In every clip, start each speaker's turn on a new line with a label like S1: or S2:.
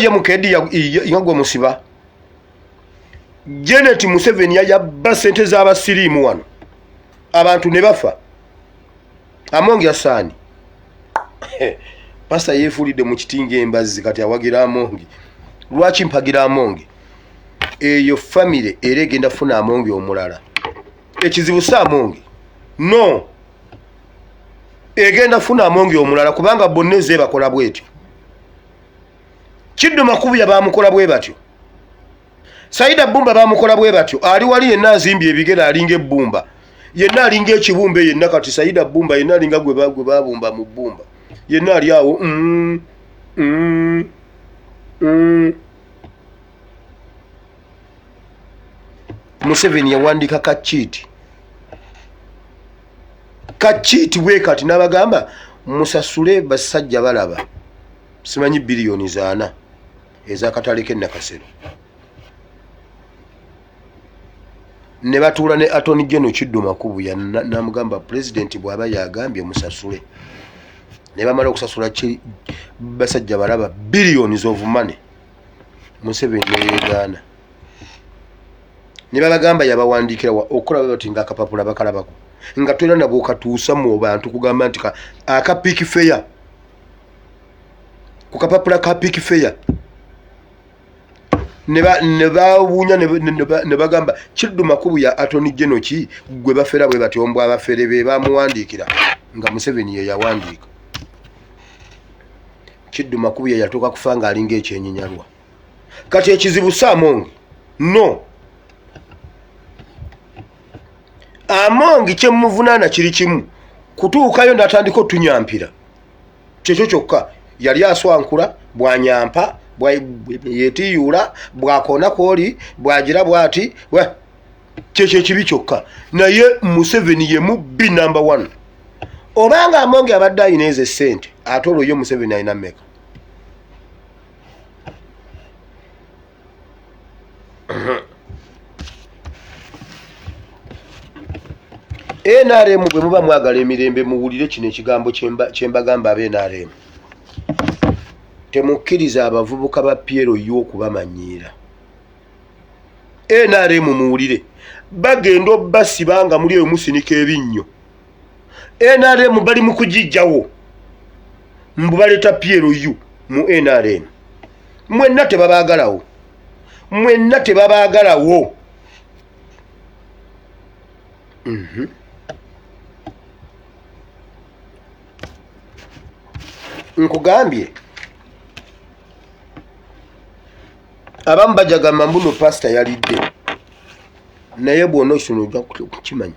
S1: ye mukedi yagwa musiba Janet Museveni yabba sente z'abasiriimu wano abantu ne bafa Amongi asaani pasta yeefulidde mu kitinga embazzi kati awagira Amongi lwaki mpagira Amongi eyo family era egenda funa Amongi omulala ekizibu sa Amongi no egenda funa Amongi omulala kubanga bonneze bakola bwetyo Kiddo Makubuya bamukola bwe batyo Saida Bumba bamukola bwe batyo ali wali yenna azimbye ebigera alinga ebbumba yenna alinga ekibumbe yenna kati Saida Bumba yenna alinga gwe babumba mu bbumba yenna ali awo Museveni yawandika kachiti we kati nabagamba musasule basajja balaba simanyi biliyoni zaana ezakataleke nakasero ne batuula ne Attorney General Kiddo Makubuya namugamba president bwaba yagambye musasule ne bamala okusasula basajja balaba billions of money Museveni yegaana ne babagamba yabawandikira okola bati nga akapapula bakalabako nga twera nabo katuusa mu bantu kugamba nti aka peak fair ku kapapula ka peak fair ne bawunya ne bagamba Kiddo Makubuya Attorney General ki gwe bafera bwe bati ombwa abafere be bamuwandikira nga Museveni ye yawandika Kiddo Makubuya yatoka kufanga alinga ekyenyinyalwa kati ekizibu sa Amongi no Amongi kyemuvunana kiri kimu kutuukayo natandika otunyampira kyekyo kyokka yali aswankula bwanyampa yetiyula bwakona kwoli bwagira bwati kyekyo kibi kyokka naye Museveni ye mubbi number 1 obanga Amongi abadde ayina ezo sente ate olwo yo Museveni ayina mmeka NRM bwe muba mwagala emirembe muwulire kino ekigambo kyembagamba abe NRM temukkiriza abavubuka ba Piero y'okubamanyiira NRM muwulire bagenda obbasibanga muli eyo musinika ebinnyo NRM bali mu kugijjawo mbubaleta Piero yu mu NRM mwenna tebabaagalawo nkugambye abamu bajagamba mbuno pasta yalidde naye bwona kino ojja kukimanya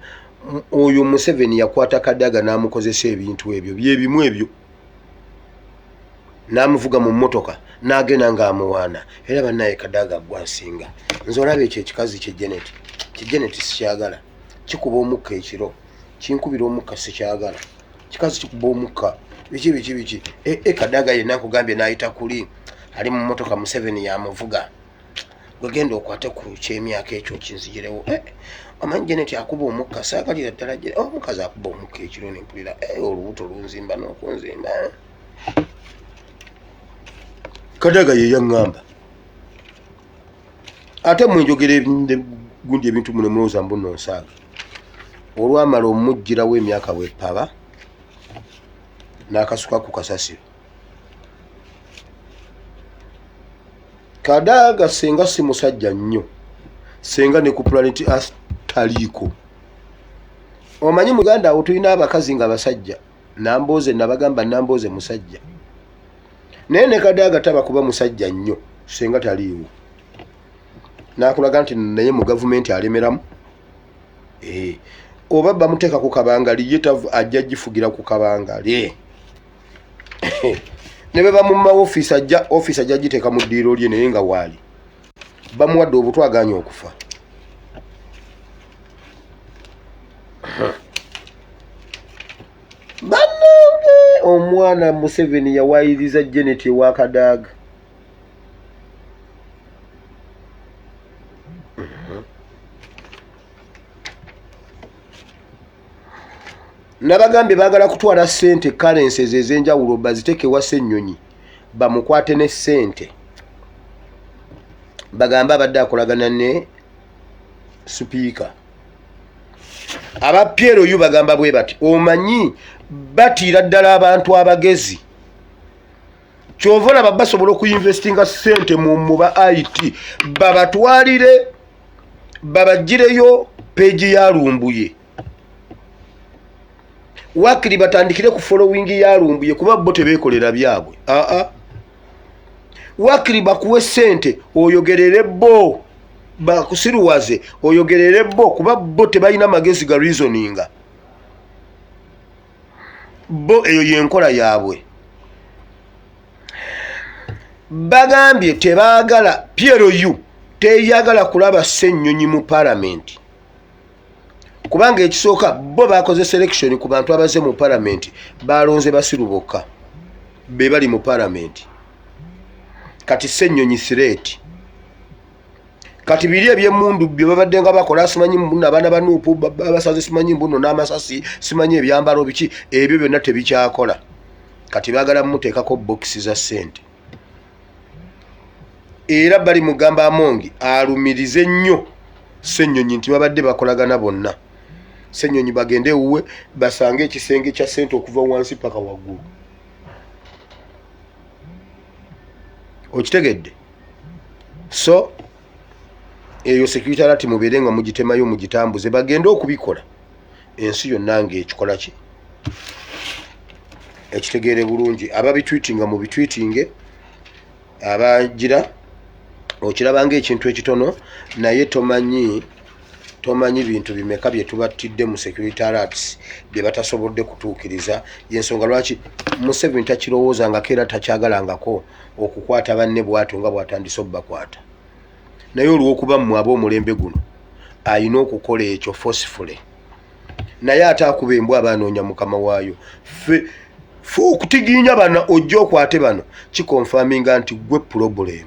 S1: oyo Museveni yakwata Kadaga n'amukozesa ebintu ebyo byebimu ebyo n'amuvuga mu mmotoka n'agenda ng'amuwaana era bannaye Kadaga gwansinga nze olaba ekyo ekikazi kye Janet sikyagala kikuba omukka ekiro kinkubira omukka sikyagala kikazi kikuba omukka biki Kadaga yenna nkugambye n'ayita kuli ali mu mmotoka Museveni yamuvuga gwegenda okwate ku kyemyaka ekyo kinzigirewo amanyi Janet akuba omukka saagalira ddala omukazi akuba omukka ekiro nempulira olubuto lunzimba n'okunzimba Kadaga ye yaŋŋamba ate mwenjogera gundi ebintu muno mulowooza mbu nonsaaga olwamala omujjirawo emyaka bwepaba n'akasuka ku kasasiro Kadaga senga si musajja nnyo senga ne ku planet taliiko omanyi muganda awo tulina abakazi nga basajja Namboze nabagamba Namboze musajja naye ne Kadaga taba kuba musajja nnyo senga taliiwo nakulaga nti naye mu gavumenti alemeramu oba bamuteeka ku kabangali ye ajja gifugira ku kabangali ne beba mu office ajja giteeka mu ddiiro lye naye nga waali bamuwadde obutwaganya okufa bannange omwana Museveni yawaayiriza Janet ewa Kadaga nabagambye baagala kutwala ssente currencies ez'enjawulo baziteeke wa Ssenyonyi bamukwate ne ssente bagamba abadde akolagana ne sipiika aba PLU bagamba bwe bati omanyi batiira ddala abantu abagezi kyova olaba basobola okuyinvestinga ssente mu ba IT babatwalire babagireyo peegi ya Lumbuye wakiri batandikire ku following ya Lumbuye kuba bo tebeekolera byabwe wakiri bakuwe ssente oyogerere bo bakusiruwaze oyogerere bo kuba bo tebalina magezi ga reasoninga bo eyo yenkola yaabwe bagambye tebaagala PLU teyagala kulaba Ssenyonyi mu parliament kubanga ekisooka bo bakoze selection ku bantu abaze mu parliament balonze basiru bokka be bali mu parliament kati Ssenyonyi threat kati biri ebyemundu bye babadde nga bakola simanyi mbuna abaana banuupu basaze simanyi mbuno n'amasasi simanyi ebyambalo biki ebyo byonna tebikyakola kati baagala mmuteekako bokisi za ssente era bali mugamba Amongi alumirize nnyo Ssenyonyi nti babadde bakolagana bonna Ssenyonyi bagende ewuwe basange ekisenge kya ssente okuva wansi paka waggulu okitegedde so eyo security alert mubeere nga mugitemayo mugitambuze bagende okubikola ensi yonna ng'ekikola ki ekitegeere bulungi ababitwitinga mu bitwitinge abagira okirabanga ekintu ekitono naye tomanyi bintu bimeka bye tubattidde mu security alerts bye batasobodde kutuukiriza yensonga lwaki Museveni takirowoozangako era takyagalangako okukwata banne bw'atyo nga bw'atandise obbakwata naye olw'okuba mmwe ab'omulembe guno alina okukola ekyo forcefully naye ate akuba embwa abanoonya mukama waayo fe okutiginya bana ojja okwate bano kikonfaminga nti gwe problem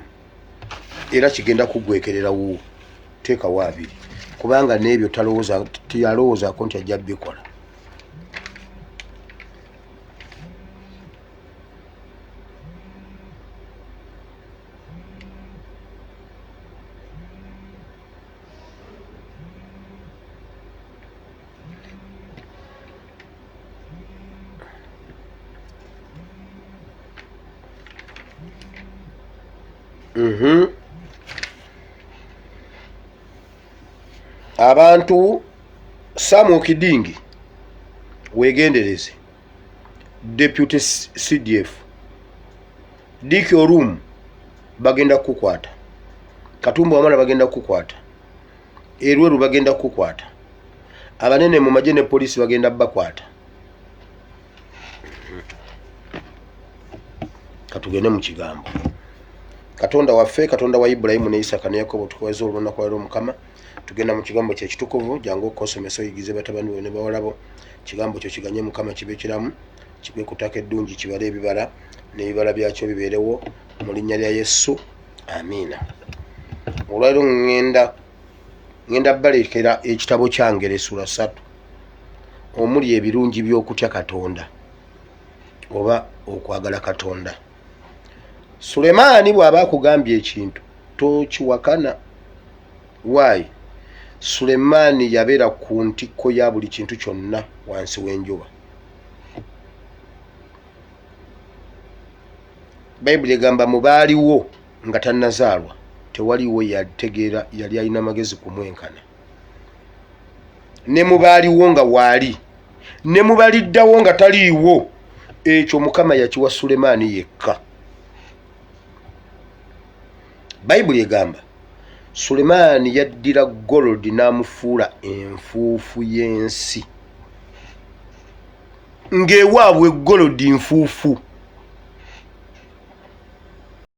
S1: era kigenda kugwekerera wuwo teekawo abiri kubanga n'ebyo tiyalowoozaako nti ajja bikola abantu Samuel Kidingi wegendereze deputy CDF Dick Orum bagenda kukwata Katumba Wamala bagenda kukwata Erweru bagenda kukwata abanene mu majene police bagenda bakwata katugende mu kigambo Katonda waffe Katonda wa Ibrahimu ne Isaka ne Yakobo tukweza olunaku lwa Mukama tugenda mu kigambo kye kitukuvu jangu okosomesa oyigize batabani bone bawalabo kigambo kyo kiganye Mukama kibe kiramu kibe kutaka eddungi kibale ebibala n'ebibala byakyo bibeerewo mu linnya lya Yesu amina olwaliro ngenda balekera ekitabo kyange Essula 3 omuli ebirungi by'okutya Katonda oba okwagala Katonda Sulemani bw'aba akugambye ekintu tokiwakana why Sulemani yabeera ku ntikko ya buli kintu kyonna wansi w'enjuba Bayibuli egamba mubaaliwo nga tannazaalwa tewaliwo yategeera yali alina magezi kumwenkana ne mubaaliwo nga waali ne mubaliddawo nga taliiwo ekyo Mukama yakiwa Sulemani yekka Bayibuli egamba Sulemani yaddira gold n'amufuula enfuufu y'ensi ng'ewaabwe gold nfuufu